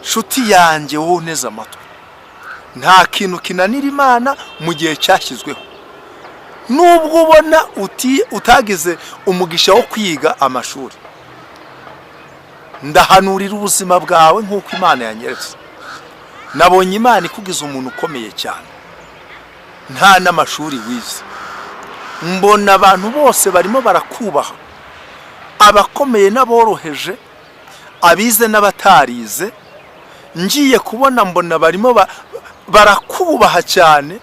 shuti yanjye wowe uneze amatwi, nta kintu kinanira Imana mu gihe cyashyizweho. Nubwo ubona utagize umugisha wo kwiga amashuri, ndahanurira ubuzima bwawe nk'uko Imana yanyeretse. Nabonye Imana ikugize umuntu ukomeye cyane, nta n'amashuri wize. Mbona abantu bose barimo barakubaha, abakomeye n'aboroheje, abize n'abatarize. Ngiye kubona mbona barimo barakubaha cyane.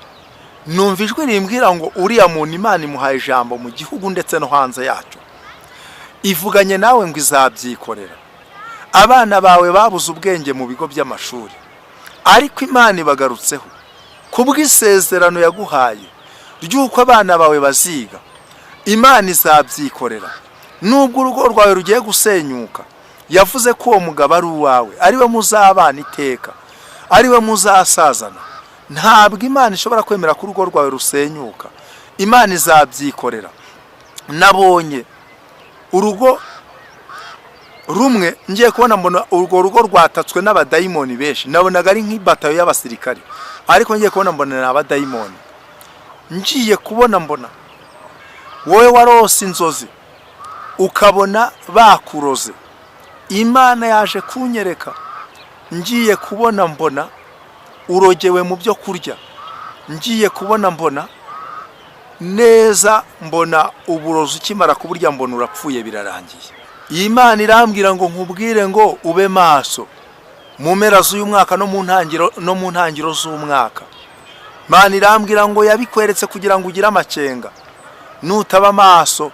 Numva ijwi rimbwira ngo uriya muntu Imana imuhaye ijambo mu gihugu ndetse no hanze yacyo, ivuganye nawe ngo izabyikorera. Abana bawe babuze ubwenge mu bigo by'amashuri, ariko Imana ibagarutseho kubw'isezerano yaguhaye ry'uko abana bawe baziga. Imana izabyikorera. Nubwo urugo rwawe rugiye gusenyuka, yavuze ko uwo mugabo ari uwawe, ariwe muzabana iteka, ariwe muzasazana. Ntabwo Imana ishobora kwemera ko urugo rwawe rusenyuka. Imana izabyikorera. Nabonye urugo rumwe, ngiye kubona mbona urwo rugo rwatatswe n'abadayimoni benshi. Nabonaga ari nk'ibatayo y'abasirikare, ariko ngiye kubona mbona ni abadayimoni. Ngiye kubona mbona wowe warose inzozi ukabona bakuroze, Imana yaje kunyereka. Ngiye kubona mbona urogewe mu byo kurya. Ngiye kubona mbona neza, mbona uburozi ukimara kuburya mbona urapfuye birarangiye. Imana irambwira ngo nkubwire ngo ube maso mu mpera z'uyu mwaka no mu ntangiro z'umwaka. Imana irambwira ngo yabikweretse kugira ngo ugire amakenga. Nutaba maso,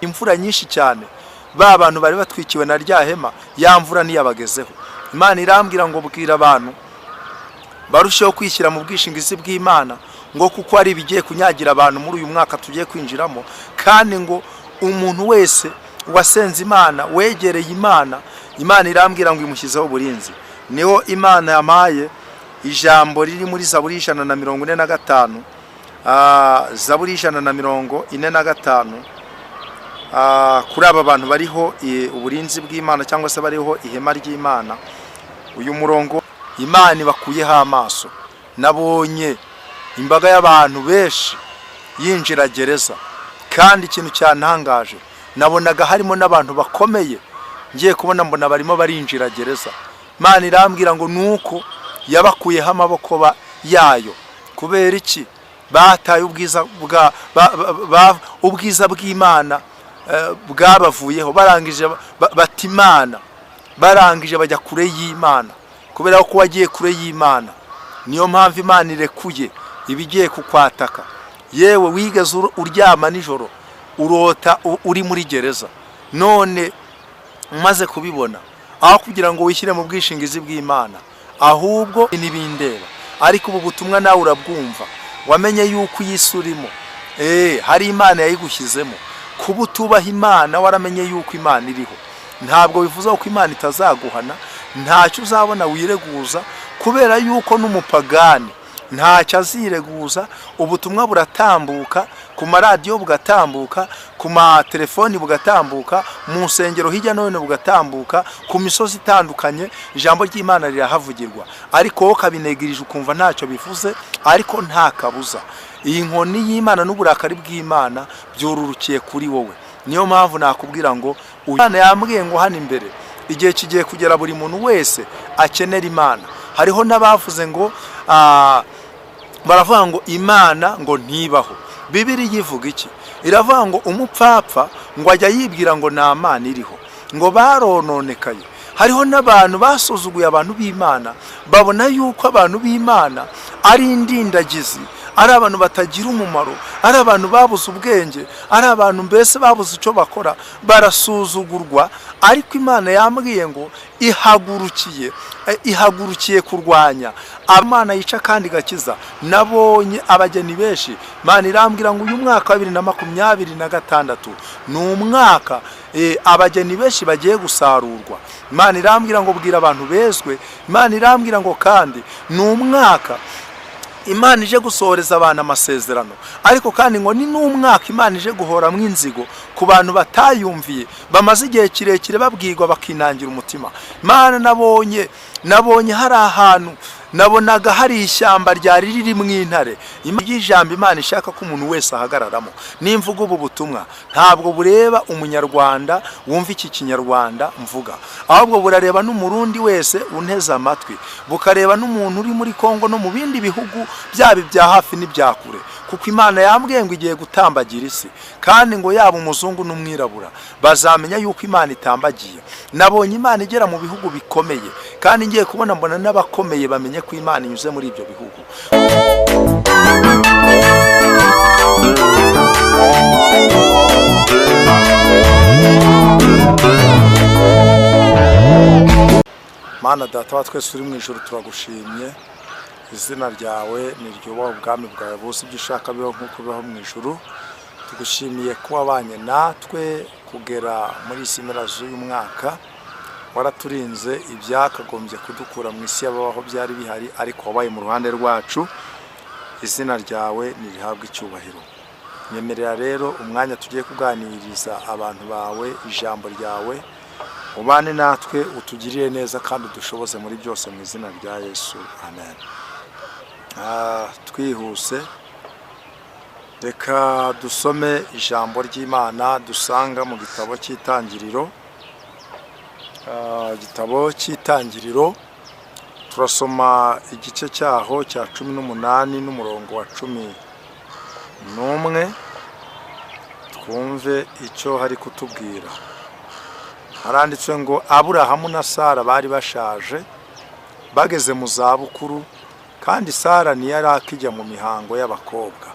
imvura nyinshi cyane, ba bantu bari batwikiwe na rya hema, ya mvura niyabagezeho. Imana irambwira ngo bwira abantu barusheho kwishyira mu bwishingizi bw'Imana, ngo kuko ari bigiye kunyagira abantu muri uyu mwaka tugiye kwinjiramo. Kandi ngo umuntu wese wasenze Imana, wegereye Imana, Imana irambwira ngo imushyizeho uburinzi. Niho Imana yamaye ijambo riri muri Zaburi 145, Zaburi 145, kuri aba bantu bariho uburinzi bw'Imana cyangwa se bariho ihema ry'Imana. Uyu murongo Imana bakuyeho amaso. Nabonye imbaga y'abantu benshi yinjira gereza, kandi ikintu cyantangaje, nabonaga harimo n'abantu bakomeye. Ngiye kubona mbona barimo barinjira gereza. Imana irambwira ngo nuko yabakuyeho amaboko yayo. Kubera iki? Bataye ubwiza bw'Imana bwabavuyeho, barangije batimana, barangije bajya kure y'Imana. Kubera ko wagiye kure y'Imana, niyo mpamvu Imana irekuye ibigiye kukwataka. Yewe wigeze uryama nijoro urota uri muri gereza, none umaze kubibona, aho kugira ngo wishyire mu bwishingizi bw'Imana, ahubwo nibindeba. Ariko ubu butumwa nawe urabwumva, wamenye yuko yisurimo, hari Imana yayigushyizemo. Kuba utubaha Imana, waramenye yuko Imana iriho. Ntabwo bivuze ko Imana itazaguhana, ntacyo uzabona wireguza, kubera yuko n'umupagani ntacyo azireguza. Ubutumwa buratambuka ku maradiyo, bugatambuka ku matelefoni, bugatambuka mu nsengero hirya no hino, bugatambuka ku misozi itandukanye. Ijambo ry'Imana rirahavugirwa, ariko wowe kabinegirije ukumva ntacyo bivuze. Ariko nta kabuza, iyi nkoni y'Imana n'uburakari bw'Imana byorurukiye kuri wowe. Niyo mpamvu nakubwira ngo Imana yambwiye ngo hano imbere igihe kigiye kugera buri muntu wese akenera Imana. Hariho n'abavuze ngo baravuga ngo Imana ngo ntibaho. Bibiliya ivuga iki? Iravuga ngo umupfapfa ngo ajya yibwira ngo nta Mana iriho, ngo barononekaye. Hariho n'abantu basuzuguye abantu b'Imana, babona yuko abantu b'Imana ari indindagizi, ari abantu batagira umumaro, ari abantu babuze ubwenge, ari abantu mbese babuze icyo bakora, barasuzugurwa. Ariko Imana yambwiye ngo ihagurukiye kurwanya. Imana yica kandi gakiza. Nabonye abageni benshi. Imana irambwira ngo uyu mwaka wa 2026 ni umwaka abageni benshi bagiye gusarurwa. Imana irambwira ngo bwira abantu bezwe. Imana irambwira ngo kandi ni umwaka Imana ije gusohoreza abantu amasezerano, ariko kandi ngo ni n'umwaka Imana ije guhoramwo inzigo ku bantu batayumviye, bamaze igihe kirekire babwirwa bakinangira umutima. Imana nabonye hari ahantu nabonaga hari ishyamba ryari riri mu intare. Ijambo Imana ishaka ko umuntu wese ahagararamo. Nimvuga ubu butumwa ntabwo bureba umunyarwanda wumva iki kinyarwanda mvuga, ahubwo burareba n'umurundi wese unteze amatwi, bukareba n'umuntu uri muri Kongo no mu bindi bihugu byaba ibya hafi n'ibya kure, kuko Imana yambwiye ngo igiye gutambagira isi, kandi ngo yaba umuzungu n'umwirabura bazamenya yuko Imana itambagiye. Nabonye Imana igera mu bihugu bikomeye, kandi ngiye kubona mbona n'abakomeye bamenye ko Imana inyuze muri ibyo bihugu. Mana Data wa twese uri mu ijuru, turagushimye. Izina ryawe niryubahwe, ubwami bwawe bose ibyo ushaka biho nk'uko bibaho mu ijuru. Tugushimiye ko wabanye natwe kugera muri isi mpera z'uyu mwaka, waraturinze ibyakagombye kudukura mu isi y'ababaho byari bihari, ariko wabaye mu ruhande rwacu. Izina ryawe nirihabwe icyubahiro. Nyemerera rero umwanya tugiye kuganiriza abantu bawe ijambo ryawe, ubane natwe, utugirire neza kandi udushoboze muri byose mu izina rya Yesu, amen. Twihuse reka dusome ijambo ry'Imana dusanga mu gitabo cy'Itangiriro. Igitabo cy'Itangiriro turasoma igice cyaho cya 18 n'umurongo wa 11, twumve icyo hari kutubwira. Haranditswe ngo Aburahamu na Sara bari bashaje, bageze mu zabukuru, kandi Sara ntiyari akijya mu mihango y'abakobwa.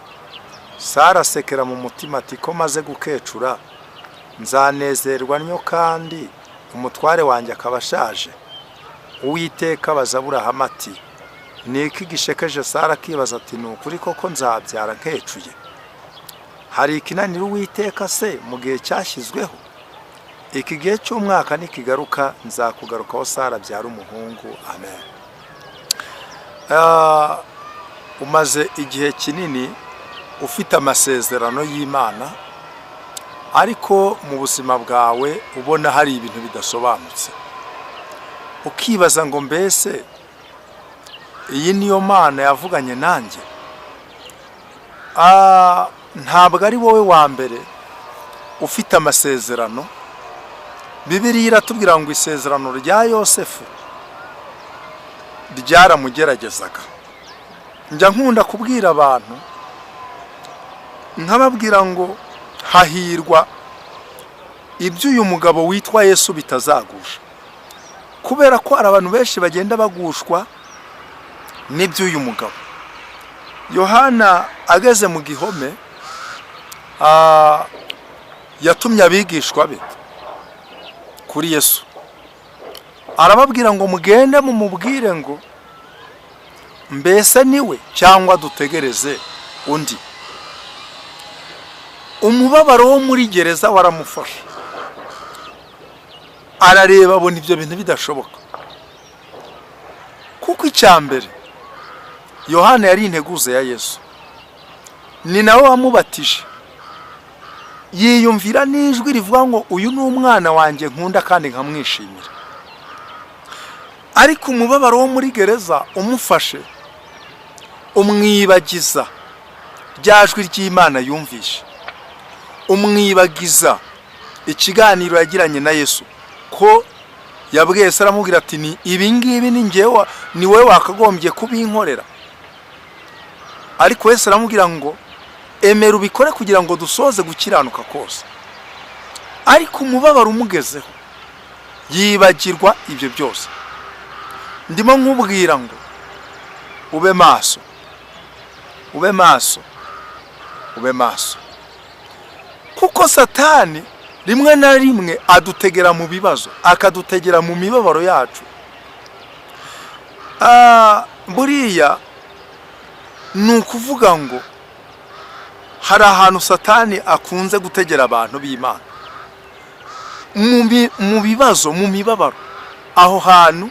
Sara asekera mu mutima ati, ko maze gukecura nzanezerwa nnyo kandi umutware wanjye akaba ashaje. Uwiteka abaza Aburahamu ati, niki gishekeje Sara? Akibaza ati, ni ukuri koko nzabyara nkecuye? Hari ikinanira Uwiteka se mu gihe cyashyizweho? Iki gihe cy'umwaka nikigaruka nzakugarukaho Sara abyara umuhungu. Amen. Umaze igihe kinini ufite amasezerano y'Imana, ariko mu buzima bwawe ubona hari ibintu bidasobanutse, ukibaza ngo mbese iyi niyo Mana yavuganye nanjye? Ntabwo ari wowe wa mbere ufite amasezerano. Bibiliya iratubwira ngo isezerano rya Yosefu ryaramugeragezaga. Njya nkunda kubwira abantu, nkababwira ngo hahirwa ibyo uyu mugabo witwa Yesu bitazagusha, kubera ko hari abantu benshi bagenda bagushwa n'iby'uyu mugabo. Yohana ageze mu gihome, yatumye abigishwa be kuri Yesu, arababwira ngo mugende mumubwire ngo mbese niwe cyangwa dutegereze undi. Umubabaro wo muri gereza waramufasha, arareba abona ibyo bintu bidashoboka, kuko icyambere Yohana yari integuza ya Yesu, ni nawe wamubatije. Yiyumvira n'ijwi rivuga ngo uyu ni umwana wanjye nkunda kandi nkamwishimira. Ariko umubabaro wo muri gereza umufashe, umwibagiza rya jwi ry'Imana yumvishe, umwibagiza ikiganiro yagiranye na Yesu, ko yabwiye se aramubwira ati, ni ibi ngibi ni njyewe, ni wowe wakagombye kubinkorera. Ariko Yesu aramubwira ngo emera ubikore kugira ngo dusoze gukiranuka kose. Ariko umubabaro umugezeho yibagirwa ibyo byose. Ndimo nkubwira ngo ube maso, ube maso, ube maso, kuko Satani rimwe na rimwe adutegera mu bibazo, akadutegera mu mibabaro yacu. Buriya ni ukuvuga ngo hari ahantu Satani akunze gutegera abantu b'Imana, mu bibazo, mu mibabaro. Aho hantu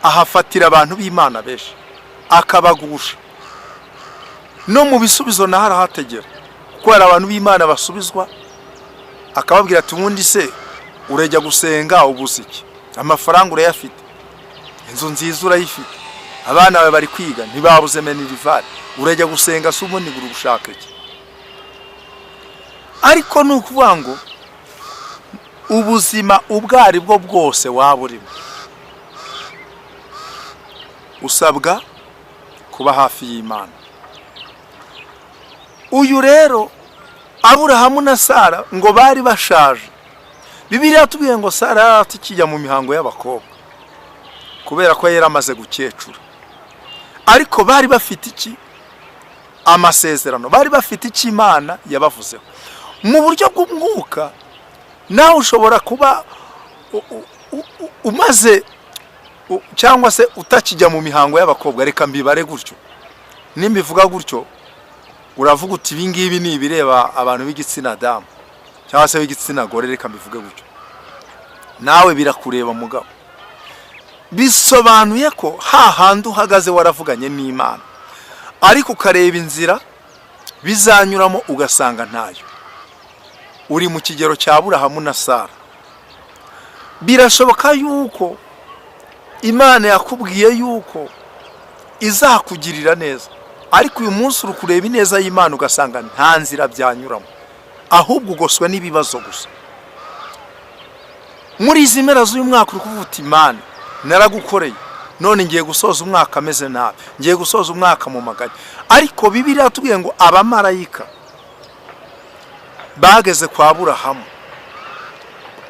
ahafatira abantu b'Imana benshi, akabagusha no mu bisubizo na harahategera kuko hari abantu b'Imana basubizwa akababwira ati ubundi se urajya gusenga ubusiki amafaranga urayafite inzu nziza urayifite abana bawe bari kwiga ntibabuze menirivare urajya gusenga se ubundi buri gushaka iki ariko nukuvuga ngo ubuzima ubwari bwo bwose waburimo usabwa kuba hafi y'Imana. Uyu rero Aburahamu na Sara ngo bari bashaje. Bibiliya tubwiye ngo Sara atikijya mu mihango y'abakobwa kubera ko yari amaze gukecura. Ariko bari bafite iki? Amasezerano. Bari bafite iki Imana yabavuzeho. Mu buryo bw'umwuka nawe ushobora kuba umaze cyangwa se utakijya mu mihango y'abakobwa, reka mbibare gutyo. Nimbivuga gutyo uravuga uti ibingibi ni ibireba abantu b'igitsina damu cyangwa se b'igitsina gore, reka mbivuge gutyo. Nawe birakureba mugabo. Bisobanuye ko hahandi uhagaze waravuganye n'Imana, ariko ukareba inzira bizanyuramo ugasanga ntayo. Uri mu kigero cya Aburahamu na Sara. Birashoboka yuko Imana yakubwiye yuko izakugirira neza, ariko uyu munsi uri kureba ineza y'Imana ugasanga nta nzira byanyuramo, ahubwo ugoswe n'ibibazo gusa. Muri izi mpera z'uyu mwaka uri kuvuga uti Imana naragukoreye, none ngiye gusoza umwaka ameze nabi, ngiye gusoza umwaka mu maganya. Ariko Bibiliya tubwiye ngo abamarayika bageze kwa Aburahamu,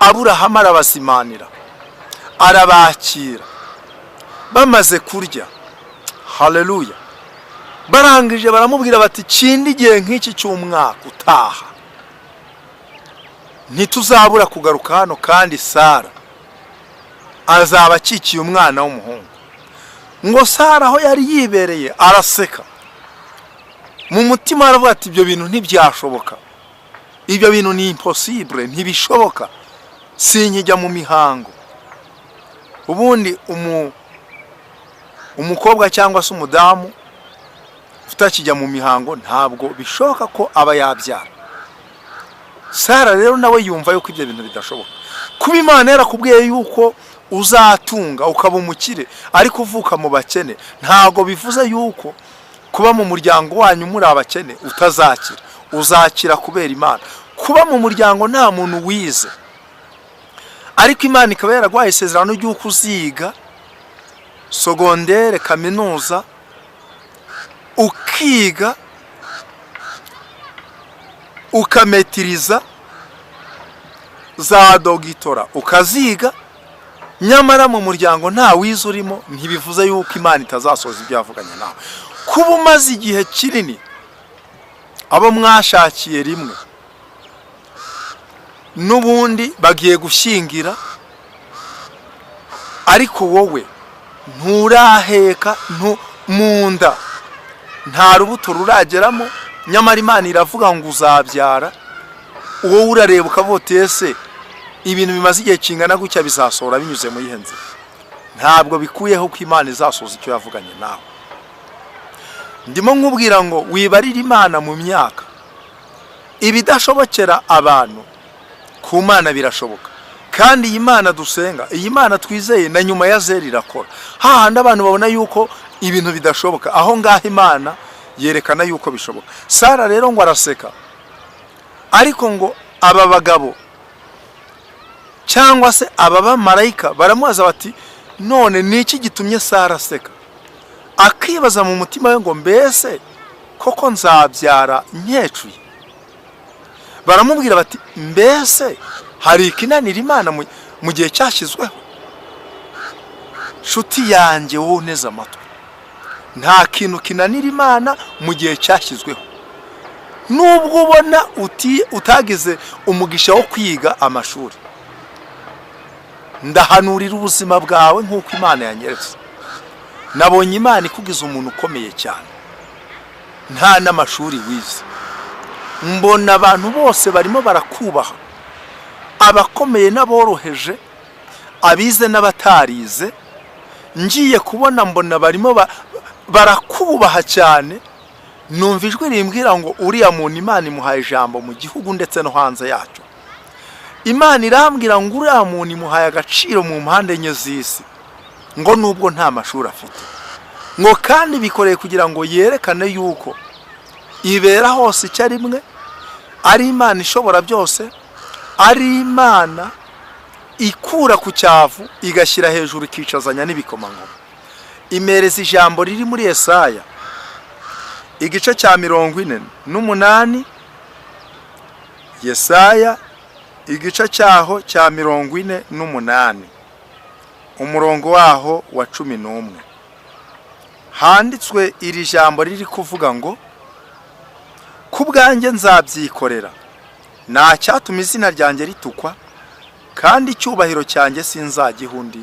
Aburahamu arabazimanira, arabakira. Bamaze kurya, haleluya, barangije baramubwira bati kindi igihe nk'iki cy'umwaka utaha ntituzabura kugaruka hano, kandi Sara azaba akikiye umwana w'umuhungu. Ngo Sara aho yari yibereye araseka, mu mutima aravuga ati ibyo bintu ntibyashoboka, ibyo bintu ni impossible, ntibishoboka, sinkijya mu mihango. Ubundi umukobwa cyangwa se umudamu utakijya mu mihango ntabwo bishoboka ko aba yabyara. Sara rero nawe yumva yuko ibyo bintu bidashoboka. Kuba Imana yarakubwiye yuko uzatunga ukaba umukire ariko uvuka mu bakene, ntago bivuze yuko kuba mu muryango wanyu muri abakene utazakira. Uzakira kubera Imana. Kuba mu muryango nta muntu wize, ariko Imana ikaba yaragwaye isezerano ry'uko uziga sogondere, kaminuza, ukiga ukametiriza za dogitora ukaziga, nyamara mu muryango nta wize urimo, ntibivuze yuko Imana itazasoza ibyo yavuganye nawe. Kuba umaze igihe kinini abo mwashakiye rimwe n'ubundi bagiye gushyingira, ariko wowe nturaheka, mu nda nta rubuto rurageramo, nyamara Imana iravuga ngo uzabyara, wowe urareba ukavuga uti ese ibintu bimaze igihe kingana gutya bizasohora binyuze mu yihe nzira? Ntabwo bikuyeho ko Imana izasoza icyo yavuganye nawe. Ndimo nkubwira ngo wibarire Imana mu myaka. Ibidashobokera abantu ku Mana birashoboka, kandi iyi Mana dusenga, iyi Mana twizeye na nyuma ya zeri irakora. Hahandi abantu babona yuko ibintu bidashoboka, aho ngaho Imana yerekana yuko bishoboka. Sara rero ngo araseka, ariko ngo aba bagabo cyangwa se aba bamarayika baramubaza bati none niki gitumye Sara aseka? Akibaza mu mutima we ngo mbese koko nzabyara nkecuye? Baramubwira bati mbese hari ikinanira Imana mu gihe cyashyizweho? Shuti yanjye wowe neza amatwi, nta kintu kinanira Imana mu gihe cyashyizweho. Nubwo ubona utagize umugisha wo kwiga amashuri, ndahanurira ubuzima bwawe nk'uko Imana yanyeretse. Nabonye Imana ikugize umuntu ukomeye cyane, nta n'amashuri wize. Mbona abantu bose barimo barakubaha, abakomeye n'aboroheje, abize n'abatarize. Ngiye kubona mbona barimo barakubaha cyane. Numva ijwi rimbwira ngo uriya muntu Imana imuhaye ijambo mu gihugu ndetse no hanze yacyo. Imana irambwira ngo uriya muntu imuhaye agaciro mu mpande enye z'isi, ngo nubwo nta mashuri afite, ngo kandi bikoreye kugira ngo yerekane yuko ibera hose icyarimwe, ari Imana ishobora byose, ari Imana ikura ku cyavu igashyira hejuru ikicazanya n'ibikomangoma. Imereza ijambo riri muri Yesaya igice cya 48, Yesaya igice cyaho cya 48 umurongo waho wa 11, handitswe iri jambo riri kuvuga ngo kubwanjye nzabyikorera, nta cyatuma izina ryanjye ritukwa, kandi icyubahiro cyanjye sinzagihundi.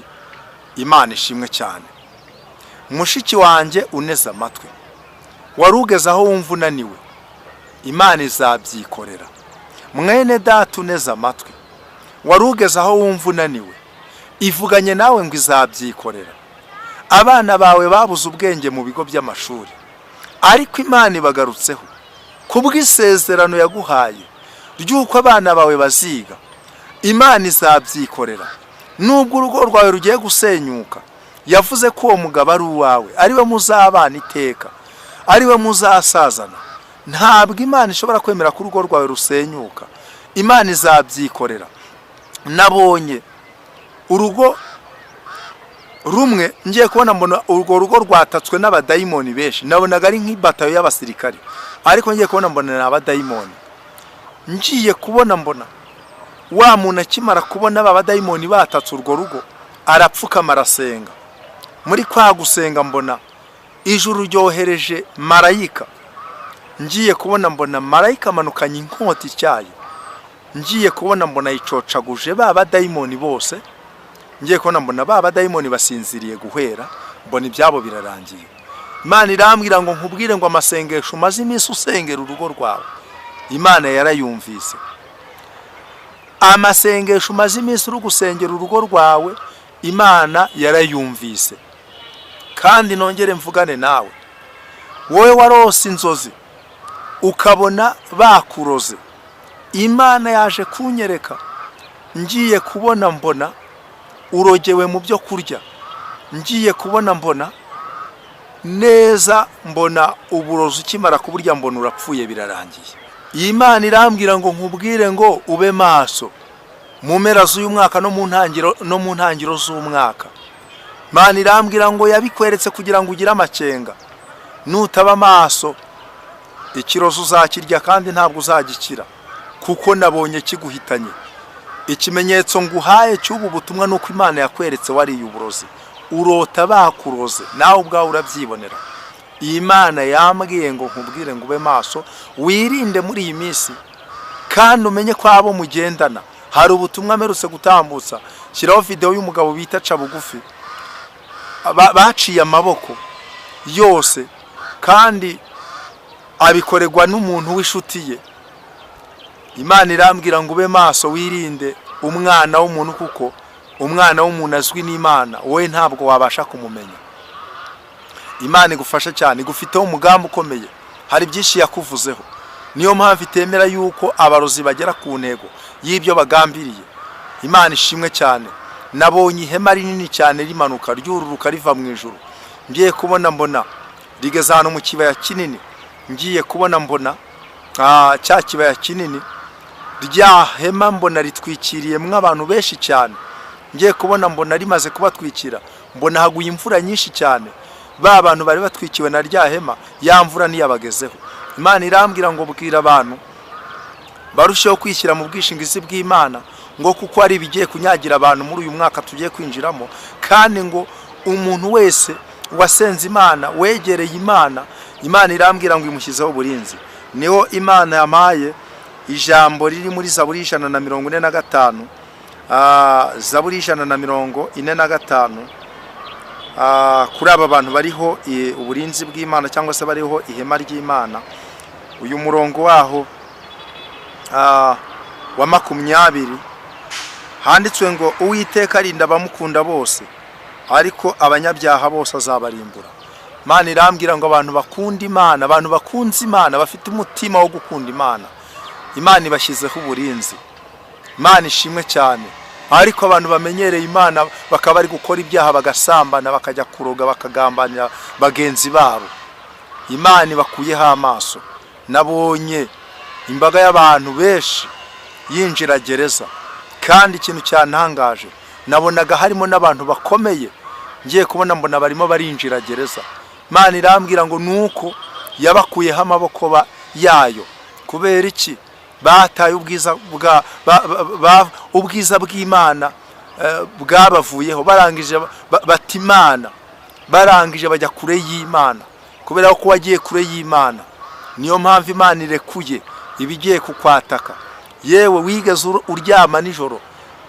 Imana ishimwe cyane. Mushiki wanjye uneze amatwi, warugeze aho wumva unaniwe, Imana izabyikorera. Mwene data uneze amatwi, warugeze aho wumva unaniwe, ivuganye nawe ngo izabyikorera. Abana bawe babuze ubwenge mu bigo by'amashuri, ariko Imana ibagarutseho kubw'isezerano yaguhaye ry'uko abana bawe baziga. Imana izabyikorera. Nubwo urugo rwawe rugiye gusenyuka, yavuze ko uwo mugabo ari uwawe, ariwe muzabana iteka, ariwe muzasazana. Ntabwo Imana ishobora kwemera ko urugo rwawe rusenyuka. Imana izabyikorera. Nabonye urugo rumwe, ngiye kubona mbona urwo rugo rwatatswe n'abadayimoni benshi. Nabonaga ari nk'ibatayo y'abasirikare, ariko ngiye kubona mbona n'abadayimoni. Ngiye kubona mbona wa muntu akimara kubona abadayimoni batatse urwo rugo, arapfukama arasenga. Muri kwa gusenga mbona ijuru ryohereje marayika. Ngiye kubona mbona marayika amanukanye inkota ityaye. Ngiye kubona mbona yicocaguje abadayimoni bose. Ngiye kubona mbona abadayimoni basinziriye guhera, mbona ibyabo birarangiye. Imana irambwira ngo nkubwire ngo amasengesho umaze iminsi usengera urugo rwawe, Imana yarayumvise. Amasengesho umaze iminsi uri gusengera urugo rwawe, Imana yarayumvise. Kandi nongere mvugane nawe, wowe warose inzozi ukabona bakuroze, Imana yaje kunyereka. Ngiye kubona mbona urogewe mu byo kurya. Ngiye kubona mbona neza, mbona uburozi ukimara kuburya mbona urapfuye birarangiye. Imana irambwira ngo nkubwire ngo ube maso mu mpera z'uyu mwaka no mu ntangiro z'umwaka. Imana irambwira ngo yabikweretse kugira ngo ugire amakenga. Nutaba maso ikirozo uzakirya kandi ntabwo uzagikira, kuko nabonye kiguhitanye. Ikimenyetso nguhaye cy'ubu butumwa nuko Imana yakweretse wariye uburozi, urota bakuroze, nawe ubwawe urabyibonera. Imana yambwiye ngo nkubwire ngo ube maso, wirinde muri iyi minsi, kandi umenye ko abo mugendana. Hari ubutumwa mperutse gutambutsa, shyiraho video y'umugabo bita Cabugufi, baciye amaboko yose, kandi abikorerwa n'umuntu w'ishuti ye. Imana irambwira ngo ube maso, wirinde umwana w'umuntu, kuko umwana w'umuntu azwi n'Imana, wowe ntabwo wabasha kumumenya. Imana igufasha cyane, igufiteho umugambi ukomeye, hari byinshi yakuvuzeho. Niyo mpamvu itemera yuko abarozi bagera ku ntego y'ibyo bagambiriye. Imana ishimwe cyane. Nabonye ihema rinini cyane rimanuka ryururuka riva mu ijuru. Ngiye kubona mbona rigeze hano mu kibaya kinini. Ngiye kubona mbona cya kibaya kinini, rya hema mbona ritwikiriye mw'abantu benshi cyane. Ngiye kubona mbona rimaze kubatwikira, mbona haguye imvura nyinshi cyane. Ba bantu bari batwikiwe na rya hema, ya mvura niyabagezeho. Imana irambwira ngo bwira abantu barusheho kwishyira mu bwishingizi bw'Imana, ngo kuko ari bigiye kunyagira abantu muri uyu mwaka tugiye kwinjiramo. Kandi ngo umuntu wese wasenze Imana, wegereye Imana, Imana irambwira ngo imushyizeho uburinzi. Niho Imana yamaye ijambo riri muri Zaburi 145, Zaburi 145, kuri aba bantu bariho uburinzi bw'Imana cyangwa se bariho ihema ry'Imana. Uyu murongo waho wa 20 handitswe ngo Uwiteka arinda abamukunda bose, ariko abanyabyaha bose azabarimbura. Imana irambwira ngo abantu bakunda Imana, abantu bakunze Imana, bafite umutima wo gukunda Imana, Imana ibashyizeho uburinzi. Imana ishimwe cyane. Ariko abantu bamenyereye Imana bakaba bari gukora ibyaha, bagasambana, bakajya kuroga, bakagambanira bagenzi babo, Imana ibakuyeho amaso. Nabonye imbaga y'abantu benshi yinjira gereza, kandi ikintu cyantangaje nabonaga harimo n'abantu bakomeye. Ngiye kubona mbona barimo barinjira gereza. Imana irambwira ngo nuko yabakuyeho amaboko yayo. Kubera iki? Bataye ubwiza bw'Imana bwabavuyeho, barangije batimana, barangije bajya kure y'Imana. Kubera ko wagiye kure y'Imana, niyo mpamvu Imana irekuye ibigiye kukwataka. Yewe wigeze uryama nijoro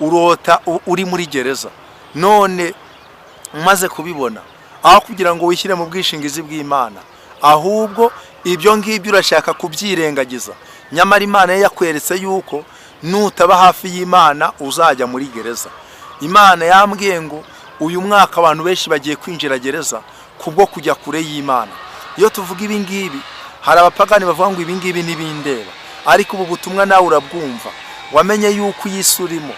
urota uri muri gereza, none umaze kubibona, aho kugira ngo wishyire mu bwishingizi bw'Imana, ahubwo ibyo ngibyo urashaka kubyirengagiza. Nyamara Imana yakweretse yuko nutaba hafi y'Imana uzajya muri gereza. Imana yambwiye ngo uyu mwaka abantu benshi bagiye kwinjira gereza kubwo kujya kure y'Imana. Iyo tuvuga ibi ngibi, hari abapagani bavuga ngo ibi ngibi ntibindeba, ariko ubu butumwa nawe urabwumva, wamenye yuko yisurimo.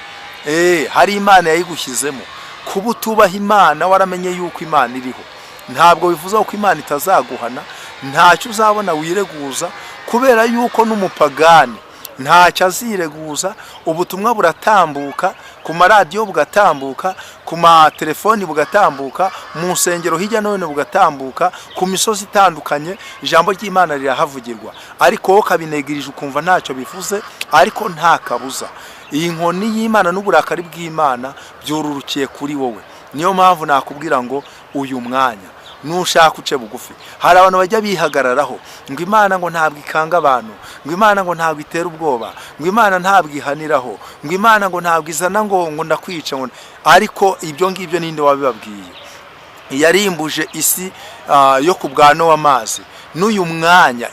Hari Imana yayigushyizemo. Kuba utubaha Imana waramenye yuko Imana iriho, ntabwo bivuze ko Imana itazaguhana, ntacyo uzabona wireguza, kubera yuko n'umupagani ntacyo azireguza. Ubutumwa buratambuka ku maradiyo, bugatambuka ku matelefoni, bugatambuka mu nsengero hirya no hino, bugatambuka ku misozi itandukanye. Ijambo ry'Imana rirahavugirwa, ariko wowe kabinegirije ukumva ntacyo bivuze. Ariko nta kabuza, iyi nkoni y'Imana n'uburakari bw'Imana byorurukiye kuri wowe. Niyo mpamvu nakubwira ngo uyu mwanya nushaka uce bugufi. Hari abantu bajya bihagararaho ngo Imana ngo ntabwo ikanga abantu, ngo Imana ngo ntabwo itera ubwoba, ngo Imana ntabwo ihaniraho, ngo Imana ngo ntabwo izana ngo ndakwica. Ariko ibyo ngibyo ninde wabibabwiye? Yarimbuje isi yo ku bwano w'amazi. N'uyu mwanya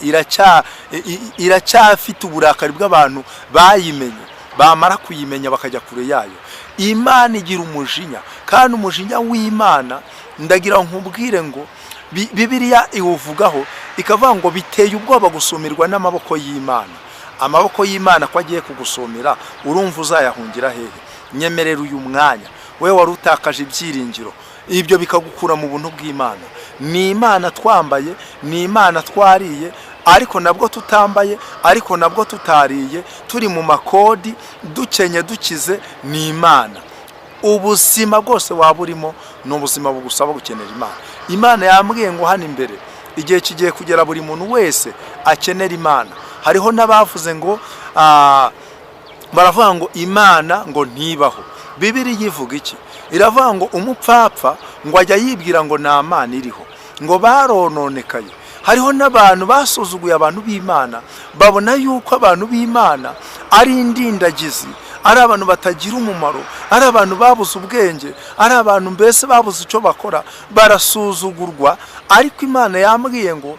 iracyafite uburakari bw'abantu bayimenye, bamara kuyimenya bakajya kure yayo. Imana igira umujinya, kandi umujinya w'Imana ndagira nkubwire ngo Bibiliya iwuvugaho ikavuga ngo biteye ubwoba gusumirwa n'amaboko y'Imana. Amaboko y'Imana ko agiye kugusumira, urumva uzayahungira hehe? Nyemerera uyu mwanya, we wari utakaje ibyiringiro, ibyo bikagukura mu buntu bw'Imana. Ni Imana twambaye, ni Imana twariye, ariko nabwo tutambaye, ariko nabwo tutariye, turi mu makodi, dukenye dukize, ni Imana. Ubuzima bwose waba urimo ni ubuzima bugusaba gukenera Imana. Imana yambwiye ngo hano imbere igihe kigiye kugera buri muntu wese akenera Imana. Hariho n'abavuze ngo baravuga ngo Imana ngo ntibaho. Bibiliya ivuga iki? Iravuga ngo umupfapfa ngo ajya yibwira ngo nta Mana iriho, ngo barononekaye. Hariho n'abantu basuzuguye abantu b'Imana, babona yuko abantu b'Imana ari indindagizi, ari abantu batagira umumaro, ari abantu babuze ubwenge, ari abantu mbese babuze icyo bakora, barasuzugurwa. Ariko Imana yambwiye ngo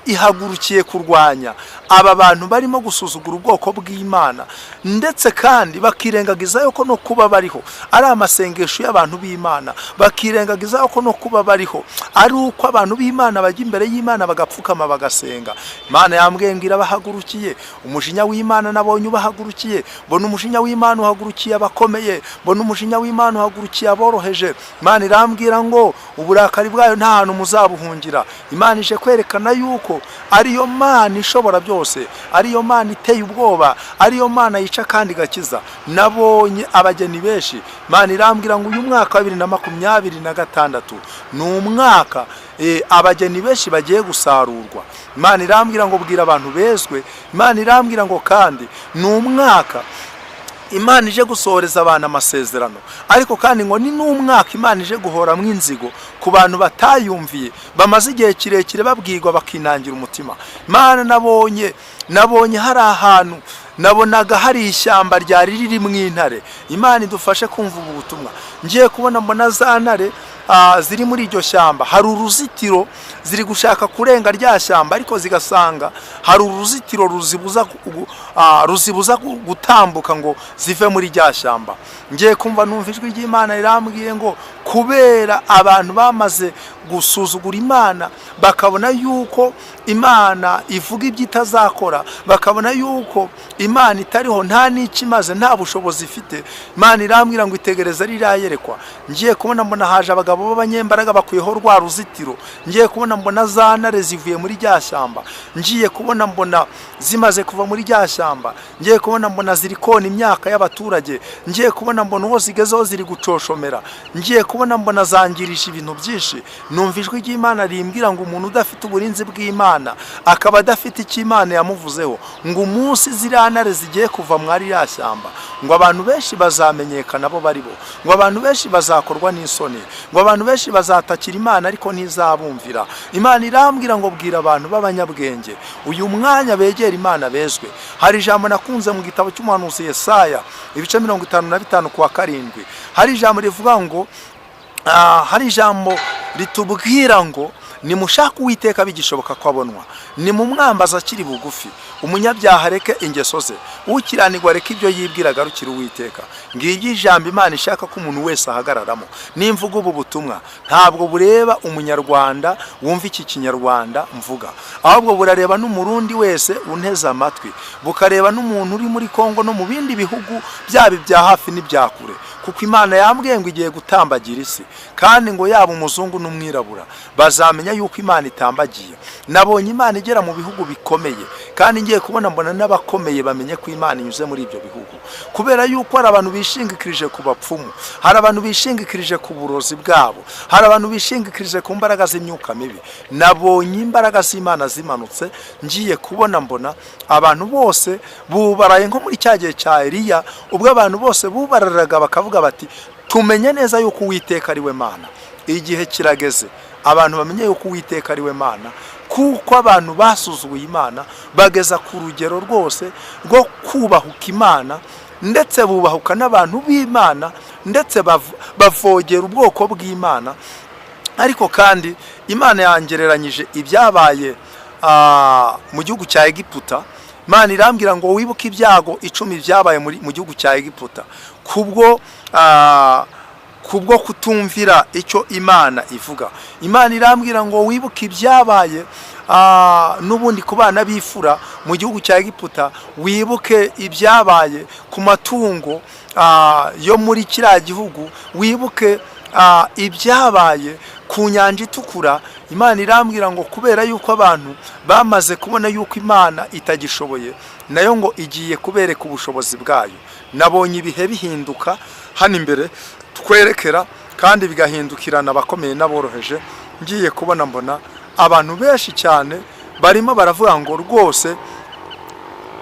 ihagurukiye kurwanya aba bantu barimo gusuzugura ubwoko bw'Imana, ndetse kandi bakirengagiza yuko no kuba bariho ari amasengesho y'abantu b'Imana, bakirengagiza yuko no kuba bariho ari uko abantu b'Imana bajya imbere y'Imana bagapfukama bagasenga. Imana yambwiye ngo irabahagurukiye. Umujinya w'Imana nabonye ubahagurukiye, mbona umujinya w'Imana uhagurukiye abakomeye, mbona umujinya w'Imana uhagurukiye aboroheje. Imana irambwira ngo uburakari bwayo nta hantu muzabuhungira. Imana ije kwerekana yuko ariyo Mana ishobora byose, ariyo Mana iteye ubwoba, ariyo Mana yica kandi gakiza. Nabonye abageni benshi. Imana irambwira ngo uyu mwaka wa 2026 ni umwaka abageni benshi bagiye gusarurwa. Imana irambwira ngo bwira abantu bezwe. Imana irambwira ngo kandi ni umwaka Imana ije gusohoreza abantu amasezerano, ariko kandi ngo ni n'umwaka Imana ije guhora mu inzigo ku bantu batayumviye, bamaze igihe kirekire babwirwa bakinangira umutima. Imana nabonye hari ahantu nabonaga hari ishyamba ryari riri mu intare. Imana idufashe kumva ubu butumwa. Ngiye kubona mbona za ntare ziri muri iryo shyamba, hari uruzitiro ziri gushaka kurenga rya shyamba, ariko zigasanga hari uruzitiro ruzibuza gutambuka ngo zive muri rya shyamba. Ngiye kumva numva ijwi ry'Imana rirambwiye ngo kubera abantu bamaze gusuzugura Imana, bakabona yuko Imana ivuga ibyo itazakora, bakabona yuko Imana itariho, nta n'ikimaze, nta bushobozi ifite. Imana irambwira ngo itegereze rirayerekwa. Ngiye kubona mbona haje abagabo b'abanyembaraga bakuyeho rwa ruzitiro. Ngiye kubona mbona za ntare zivuye muri rya shyamba. Ngiye kubona mbona zimaze kuva muri rya shyamba. Ngiye kubona mbona ziri kona imyaka y'abaturage. Ngiye kubona mbona uwo zigezeho ziri gucoshomera. Ngiye kubona mbona zangirisha ibintu byinshi. Numva ijwi ry'Imana rimbwira ngo umuntu udafite uburinzi bw'Imana, akaba adafite icyo Imana yamuvuzeho, ngo umunsi ziriya ntare zigiye kuva mwari ya shyamba, ngo abantu benshi bazamenyekana bo bari bo, ngo abantu benshi bazakorwa n'isoni, ngo abantu benshi bazatakira Imana ariko ntizabumvira. Imana irambwira ngo bwira abantu b'abanyabwenge uyu mwanya begera Imana bezwe. Hari ijambo nakunze mu gitabo cy'umuhanuzi Yesaya ibice 55 kuwa 7. Hari ijambo rivuga ngo hari ijambo ritubwira ngo nimushaka Uwiteka bigishoboka ko abonwa, nimumwambaza akiri bugufi, umunyabyaha areke ingeso ze, ukiranirwa areke ibyo yibwira agarukira Uwiteka. Ngiyi ijambo Imana ishaka ko umuntu wese ahagararamo. Nimvuga ubu butumwa ntabwo bureba umunyarwanda wumva iki kinyarwanda mvuga, ahubwo burareba n'umurundi wese unteze amatwi, bukareba n'umuntu uri muri Kongo no mu bindi bihugu byaba ibya hafi n'ibya kure, kuko Imana yambwiye ngo igiye gutambagira isi, kandi ngo yaba umuzungu n'umwirabura bazamenya yuko Imana itambagiye. Nabonye Imana igera mu bihugu bikomeye, kandi ngiye kubona mbona n'abakomeye bamenye ko Imana inyuze muri ibyo bihugu, kubera yuko hari abantu bishingikirije ku bapfumu, hari abantu bishingikirije ku burozi bwabo, hari abantu bishingikirije ku mbaraga z'imyuka mibi. Nabonye imbaraga z'Imana zimanutse, ngiye kubona mbona abantu bose bubaraye nko muri cya gihe cya Eliya, ubwo abantu bose bubararaga bakavuga bati tumenye neza yuko Uwiteka ari we Mana. Igihe kirageze abantu bamenye yuko Uwiteka ari we Mana, kuko abantu basuzuguye Imana bageza ku rugero rwose rwo kubahuka Imana, ndetse bubahuka n'abantu b'Imana, ndetse bavogera ubwoko bw'Imana. Ariko kandi Imana yangereranyije ibyabaye mu gihugu cya Egiputa. Imana irambwira ngo wibuke ibyago 10 byabaye mu gihugu cya Egiputa kubwo kutumvira icyo Imana ivuga. Imana irambwira ngo wibuke ibyabaye n'ubundi ku bana b'ifura mu gihugu cya Egiputa, wibuke ibyabaye ku matungo yo muri kiriya gihugu, wibuke ibyabaye ku nyanja itukura. Imana irambwira ngo kubera yuko abantu bamaze kubona yuko Imana itagishoboye, nayo ngo igiye kubereka ubushobozi bwayo. Nabonye ibihe bihinduka hano imbere twerekera, kandi bigahindukirana abakomeye n'aboroheje. Ngiye kubona mbona abantu benshi cyane barimo baravuga ngo rwose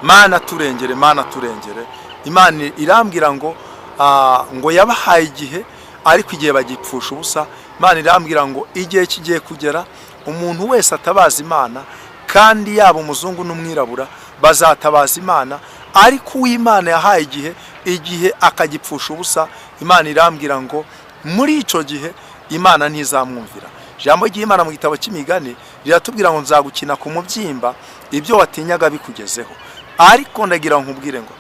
Mana turengere, Mana turengere. Imana irambwira ngo yabahaye igihe, ariko igihe bagipfusha ubusa. Imana irambwira ngo igihe kigiye kugera umuntu wese atabaza Imana, kandi yaba umuzungu n'umwirabura bazatabaza Imana, ariko uw'Imana yahaye igihe akagipfusha ubusa. Imana irambwira ngo muri ico gihe Imana ntizamwumvira. Jambo ry'Imana mu gitabo cy'Imigani riratubwira ngo nzagukina ku mubyimba ibyo watinyaga bikugezeho. Ariko ndagira nkubwire ngo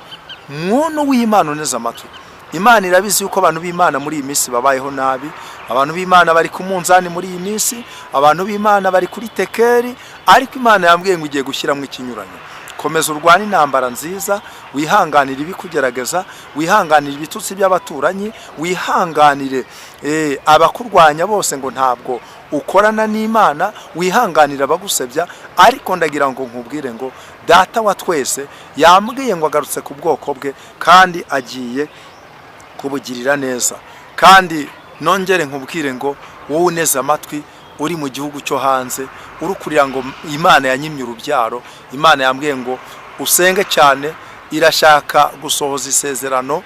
muntu w'Imana uneze amatwi, Imana irabizi yuko abantu b'Imana muri iyi minsi babayeho nabi. Abantu b'Imana bari ku munzani muri iyi minsi, abantu b'Imana bari kuri tekeri, ariko Imana yambwiye ngo igiye gushyiramo ikinyuranyo. Komeza urwane intambara nziza, wihanganire ibikugerageza, wihanganire ibitutsi by'abaturanyi, wihanganire abakurwanya bose ngo ntabwo ukorana n'Imana, wihanganire abagusebya. Ariko ndagira ngo nkubwire ngo Data wa twese yambwiye ngo agarutse ku bwoko bwe, kandi agiye kubugirira neza. Kandi nongere nkubwire ngo wowe uneze amatwi uri mu gihugu cyo hanze, urukurira ngo Imana yanyimye urubyaro, Imana yambwiye ngo usenge cyane, irashaka gusohoza isezerano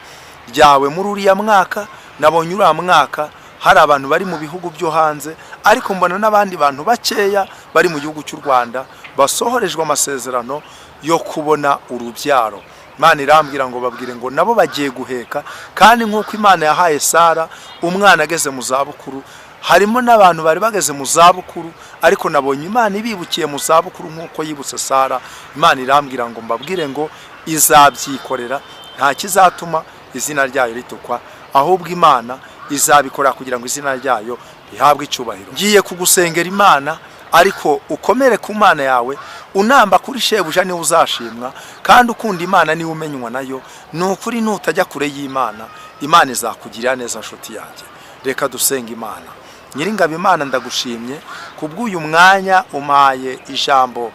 ryawe muri uriya mwaka. Nabonye uriya mwaka hari abantu bari mu bihugu byo hanze, ariko mbona n'abandi bantu bakeya bari mu gihugu cy'u Rwanda basohorejwe amasezerano yo kubona urubyaro. Imana irambwira ngo babwire ngo nabo bagiye guheka, kandi nk'uko Imana yahaye Sara umwana ageze mu zabukuru, harimo n'abantu bari bageze mu zabukuru, ariko nabonye Imana ibibukiye mu zabukuru nk'uko yibutse Sara. Imana irambwira ngo mbabwire ngo izabyikorera, nta kizatuma izina ryayo ritukwa, ahubwo Imana izabikora kugira ngo izina ryayo rihabwe icyubahiro. Ngiye kugusengera Imana, ariko ukomere ku Mana yawe, unamba kuri shebuja niwe uzashimwa, kandi ukunda Imana niwe umenywa nayo. Ni ukuri nutajya kure y'Imana, Imana izakugirira neza nshuti yanjye. Reka dusenga Imana. Nyiringabo Imana, ndagushimye kubw'uyu mwanya umpaye ijambo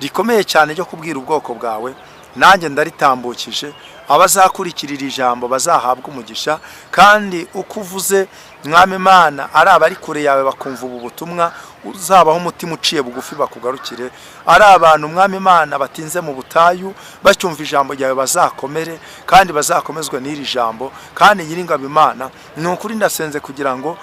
rikomeye cyane ryo kubwira ubwoko bwawe, nanjye ndaritambukije. Abazakurikirira ijambo bazahabwa umugisha, kandi uko uvuze Mwami Imana ari abari kure yawe bakumva ubu butumwa, uzabaho umutima uciye bugufi bakugarukire. Ari abantu Mwami Imana batinze mu butayu bacyumva ijambo ryawe bazakomere, kandi bazakomezwe n'iri jambo. Kandi Nyiringabo Imana, ni ukuri ndasenze kugira ngo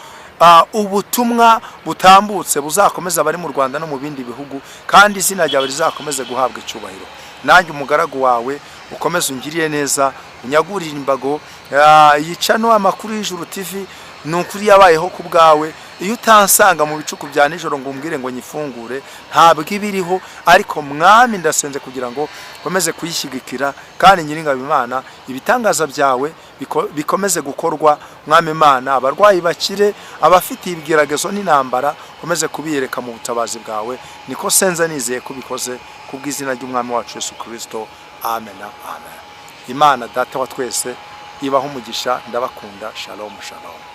ubutumwa butambutse buzakomeza abari mu Rwanda no mu bindi bihugu, kandi izina ryawe rizakomeze guhabwa icyubahiro. Nanjye umugaragu wawe ukomeze ungiriye neza, unyagurire imbago yicano Amakuru y'Ijuru TV. Ni ukuri yabayeho ku bwawe. Iyo utansanga mu bicuku bya nijoro ngo umbwire ngo nyifungure, ntabwo ibiriho. Ariko Mwami, ndasenze kugira ngo ukomeze kuyishyigikira, kandi Nyiringabo Imana, ibitangaza byawe bikomeze gukorwa. Mwami Imana, abarwayi bakire, abafite ibigeragezo n'intambara ukomeze kubiyereka mu butabazi bwawe. Niko senza nizeye kubikoze kubw'izina ry'Umwami wacu Yesu Kristo. Amen, amen. Imana Data wa twese ibaho umugisha. Ndabakunda. Shalom, shalom.